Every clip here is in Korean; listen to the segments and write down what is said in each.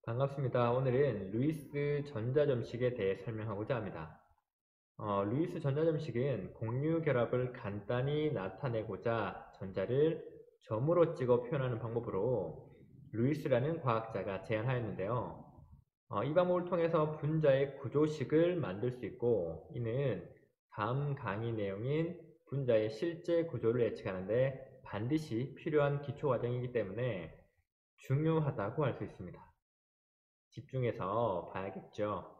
반갑습니다. 오늘은 루이스 전자점식에 대해 설명하고자 합니다. 루이스 전자점식은 공유 결합을 간단히 나타내고자 전자를 점으로 찍어 표현하는 방법으로 루이스라는 과학자가 제안하였는데요. 이 방법을 통해서 분자의 구조식을 만들 수 있고, 이는 다음 강의 내용인 분자의 실제 구조를 예측하는데 반드시 필요한 기초 과정이기 때문에 중요하다고 할 수 있습니다. 집중해서 봐야겠죠.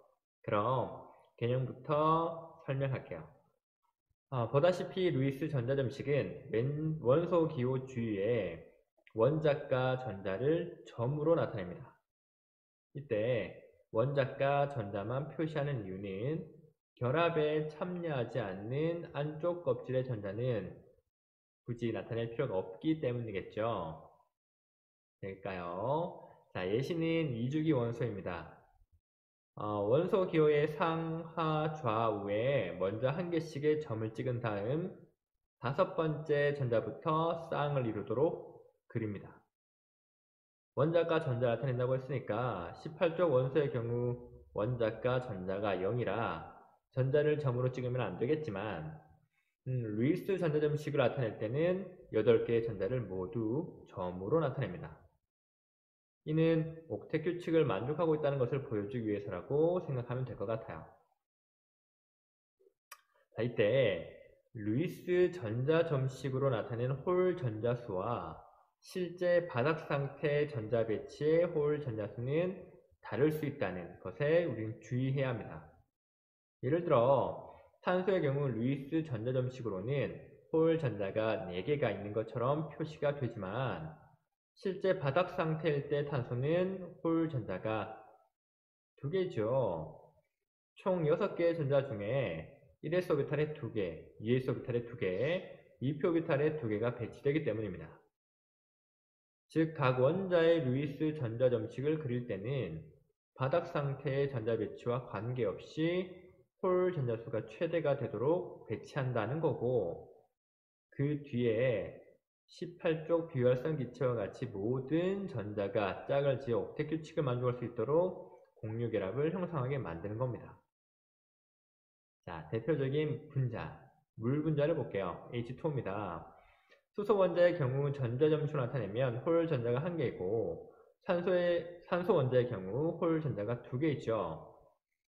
그럼 개념부터 설명할게요. 보다시피 루이스 전자점식은 원소 기호 주위에 원자과 전자를 점으로 나타냅니다. 이때 원자과 전자만 표시하는 이유는 결합에 참여하지 않는 안쪽 껍질의 전자는 굳이 나타낼 필요가 없기 때문이겠죠. 될까요? 자, 예시는 2주기 원소입니다. 원소 기호의 상하 좌우에 먼저 한 개씩의 점을 찍은 다음 다섯 번째 전자부터 쌍을 이루도록 그립니다. 원자과 전자를 나타낸다고 했으니까 18쪽 원소의 경우 원자과 전자가 0이라 전자를 점으로 찍으면 안 되겠지만 루이스 전자점식을 나타낼 때는 8개의 전자를 모두 점으로 나타냅니다. 이는 옥텟 규칙을 만족하고 있다는 것을 보여주기 위해서라고 생각하면 될 것 같아요. 자, 이때 루이스 전자점식으로 나타낸 홀 전자수와 실제 바닥 상태 전자 배치의 홀 전자수는 다를 수 있다는 것에 우리는 주의해야 합니다. 예를 들어 탄소의 경우 루이스 전자점식으로는 홀 전자가 4개가 있는 것처럼 표시가 되지만 실제 바닥 상태일 때 탄소는 홀 전자가 2개죠. 총 6개의 전자 중에 1s 오비탈에 2개, 2s 오비탈에 2개, 2p 오비탈에 2개가 배치되기 때문입니다. 즉, 각 원자의 루이스 전자점식을 그릴 때는 바닥 상태의 전자 배치와 관계없이 홀 전자수가 최대가 되도록 배치한다는 거고, 그 뒤에 18쪽 비활성 기체와 같이 모든 전자가 짝을 지어 옥텟 규칙을 만족할 수 있도록 공유 결합을 형성하게 만드는 겁니다. 자, 대표적인 분자, 물 분자를 볼게요. H2O입니다. 수소 원자의 경우 전자 점수를 나타내면 홀 전자가 1개이고 산소 원자의 경우 홀 전자가 2개 있죠.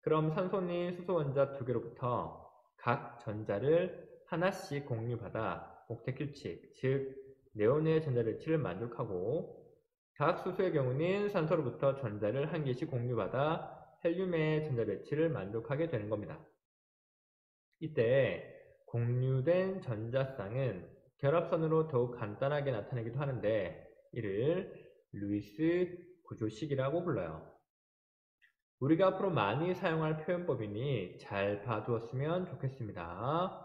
그럼 산소는 수소 원자 2개로부터 각 전자를 하나씩 공유받아 옥텟 규칙, 즉 네온의 전자 배치를 만족하고 각 수소의 경우는 산소로부터 전자를 1개씩 공유받아 헬륨의 전자 배치를 만족하게 되는 겁니다. 이때 공유된 전자쌍은 결합선으로 더욱 간단하게 나타내기도 하는데 이를 루이스 구조식이라고 불러요. 우리가 앞으로 많이 사용할 표현법이니 잘 봐두었으면 좋겠습니다.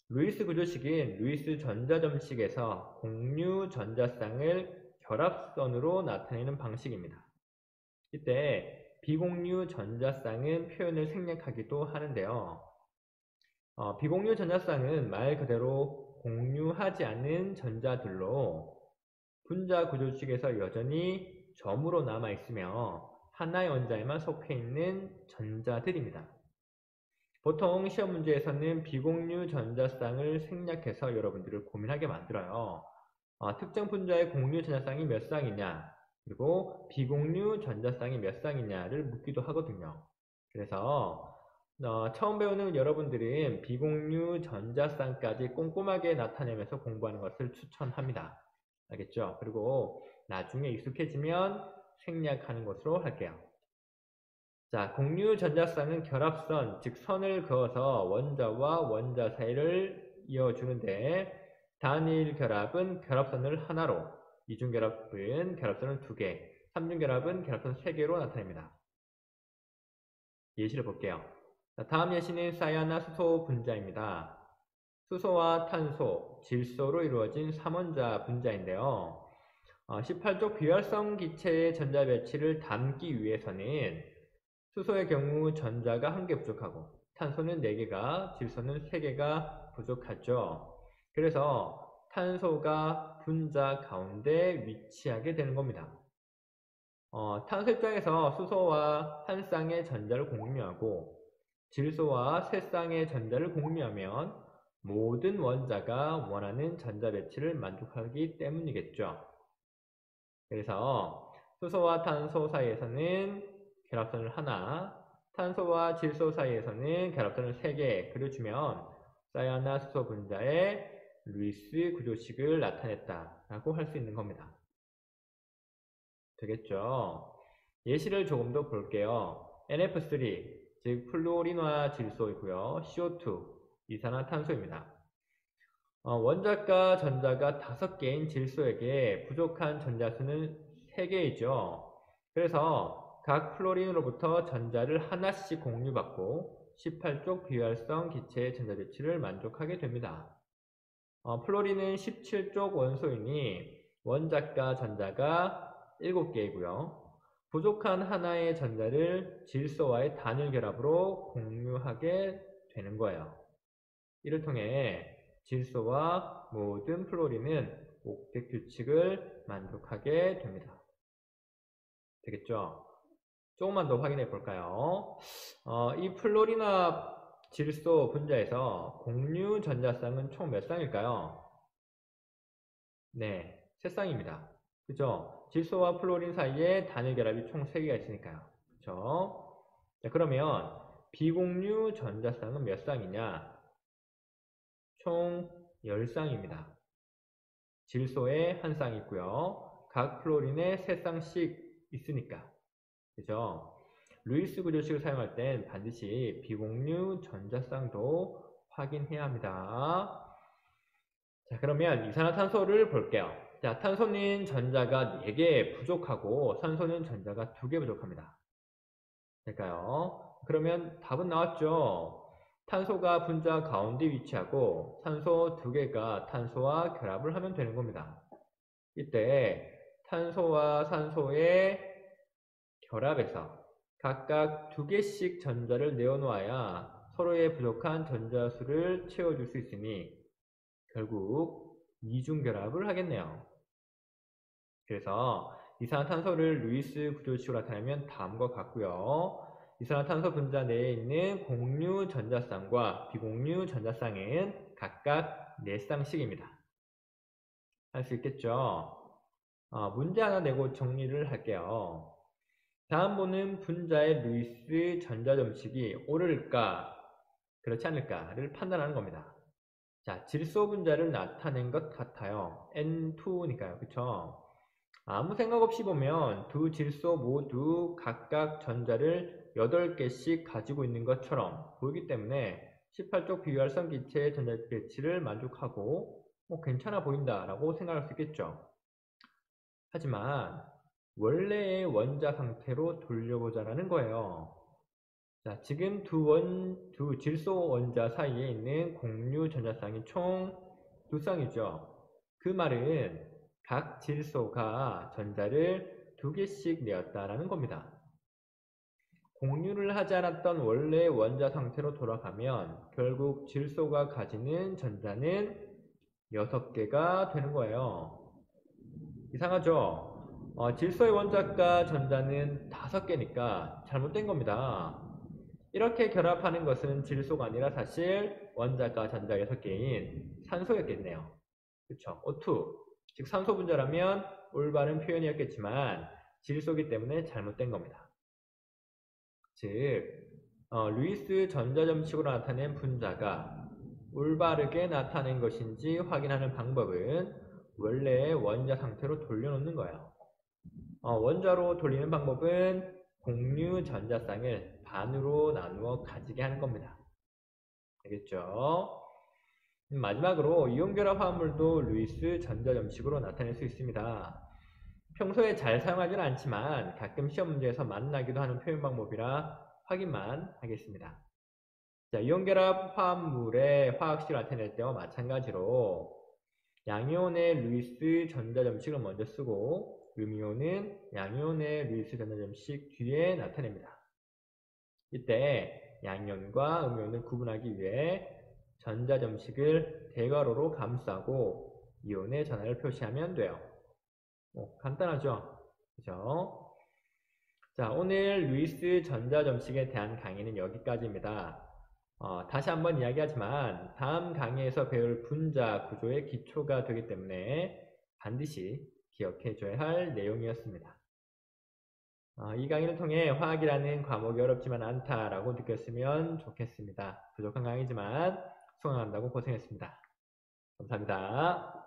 루이스 구조식은 루이스 전자점식에서 공유 전자쌍을 결합선으로 나타내는 방식입니다. 이때 비공유 전자쌍은 표현을 생략하기도 하는데요. 비공유 전자쌍은 말 그대로 공유하지 않는 전자들로 분자 구조식에서 여전히 점으로 남아있으며 하나의 원자에만 속해 있는 전자들입니다. 보통 시험 문제에서는 비공유 전자쌍을 생략해서 여러분들을 고민하게 만들어요. 특정 분자의 공유 전자쌍이 몇 쌍이냐, 그리고 비공유 전자쌍이 몇 쌍이냐를 묻기도 하거든요. 그래서 처음 배우는 여러분들은 비공유 전자쌍까지 꼼꼼하게 나타내면서 공부하는 것을 추천합니다. 알겠죠? 그리고 나중에 익숙해지면 생략하는 것으로 할게요. 자, 공유 전자쌍은 결합선, 즉 선을 그어서 원자와 원자 사이를 이어주는데 단일 결합은 결합선을 하나로, 이중 결합은 결합선을 2개, 삼중 결합은 결합선 3개로 나타냅니다. 예시를 볼게요. 자, 다음 예시는 사이아나수소 분자입니다. 수소와 탄소, 질소로 이루어진 3원자 분자인데요. 18쪽 비활성 기체의 전자 배치를 담기 위해서는 수소의 경우 전자가 1개 부족하고 탄소는 4개가, 질소는 3개가 부족하죠. 그래서 탄소가 분자 가운데 위치하게 되는 겁니다. 탄소 입장에서 수소와 한 쌍의 전자를 공유하고 질소와 세 쌍의 전자를 공유하면 모든 원자가 원하는 전자 배치를 만족하기 때문이겠죠. 그래서 수소와 탄소 사이에서는 결합선을 하나, 탄소와 질소 사이에서는 결합선을 3개 그려주면 사이아나 수소 분자의 루이스 구조식을 나타냈다라고 할 수 있는 겁니다. 되겠죠? 예시를 조금 더 볼게요. NF3, 즉 플루오린화 질소이고요. CO2, 이산화탄소입니다. 원자과 전자가 5개인 질소에게 부족한 전자수는 3개이죠. 그래서 각 플로린으로부터 전자를 하나씩 공유받고 18쪽 비활성 기체의 전자 배치를 만족하게 됩니다. 플로린은 17쪽 원소이니 원자과 전자가 7개이고요. 부족한 하나의 전자를 질소와의 단일 결합으로 공유하게 되는 거예요. 이를 통해 질소와 모든 플로린은 옥텟 규칙을 만족하게 됩니다. 되겠죠? 조금만 더 확인해 볼까요? 이 플로린화 질소 분자에서 공유 전자쌍은 총 몇 쌍일까요? 네, 3쌍입니다. 그죠? 질소와 플로린 사이에 단일 결합이 총 3개가 있으니까요. 그죠? 자, 그러면 비공유 전자쌍은 몇 쌍이냐? 총 10쌍입니다. 질소에 1쌍 있고요. 각 플로린에 3쌍씩 있으니까. 그죠? 루이스 구조식을 사용할 땐 반드시 비공유 전자쌍도 확인해야 합니다. 자, 그러면 이산화탄소를 볼게요. 자, 탄소는 전자가 4개 부족하고 산소는 전자가 2개 부족합니다. 될까요? 그러면 답은 나왔죠? 탄소가 분자 가운데 위치하고 산소 2개가 탄소와 결합을 하면 되는 겁니다. 이때 탄소와 산소의 결합에서 각각 2개씩 전자를 내어놓아야 서로의 부족한 전자수를 채워줄 수 있으니 결국 이중결합을 하겠네요. 그래서 이산화탄소를 루이스 구조식으로 나타내면 다음과 같고요. 이산화탄소 분자 내에 있는 공유 전자쌍과 비공유 전자쌍은 각각 4쌍씩입니다. 할 수 있겠죠? 문제 하나 내고 정리를 할게요. 다음번은 분자의 루이스 전자점식이 옳을까, 그렇지 않을까를 판단하는 겁니다. 자, 질소 분자를 나타낸 것 같아요. N2니까요. 그쵸? 아무 생각 없이 보면 두 질소 모두 각각 전자를 8개씩 가지고 있는 것처럼 보이기 때문에 18쪽 비활성 기체의 전자 배치를 만족하고 괜찮아 보인다라고 생각할 수 있겠죠. 하지만 원래의 원자 상태로 돌려보자라는 거예요. 자, 지금 두 질소 원자 사이에 있는 공유 전자쌍이 총 2쌍이죠. 그 말은 각 질소가 전자를 2개씩 내었다라는 겁니다. 공유를 하지 않았던 원래의 원자 상태로 돌아가면 결국 질소가 가지는 전자는 6개가 되는 거예요. 이상하죠? 질소의 원자과 전자는 5개니까 잘못된 겁니다. 이렇게 결합하는 것은 질소가 아니라 사실 원자과 전자 6개인 산소였겠네요. 그쵸? O2. 즉 산소 분자라면 올바른 표현이었겠지만 질소기 때문에 잘못된 겁니다. 즉 루이스 전자점식으로 나타낸 분자가 올바르게 나타낸 것인지 확인하는 방법은 원래의 원자 상태로 돌려놓는 거예요. 원자로 돌리는 방법은 공유 전자쌍을 반으로 나누어 가지게 하는 겁니다. 알겠죠? 마지막으로 이온결합 화합물도 루이스 전자점식으로 나타낼 수 있습니다. 평소에 잘 사용하지는 않지만 가끔 시험 문제에서 만나기도 하는 표현 방법이라 확인만 하겠습니다. 자, 이온결합 화합물의 화학식을 나타낼 때와 마찬가지로 양이온의 루이스 전자점식을 먼저 쓰고 음이온은 양이온의 루이스 전자점식 뒤에 나타냅니다. 이때 양이온과 음이온을 구분하기 위해 전자점식을 대괄호로 감싸고 이온의 전하를 표시하면 돼요. 간단하죠? 그죠? 자, 오늘 루이스 전자점식에 대한 강의는 여기까지입니다. 다시 한번 이야기하지만 다음 강의에서 배울 분자 구조의 기초가 되기 때문에 반드시 기억해 줘야 할 내용이었습니다. 이 강의를 통해 화학이라는 과목이 어렵지만 않다라고 느꼈으면 좋겠습니다. 부족한 강의지만 수강한다고 고생했습니다. 감사합니다.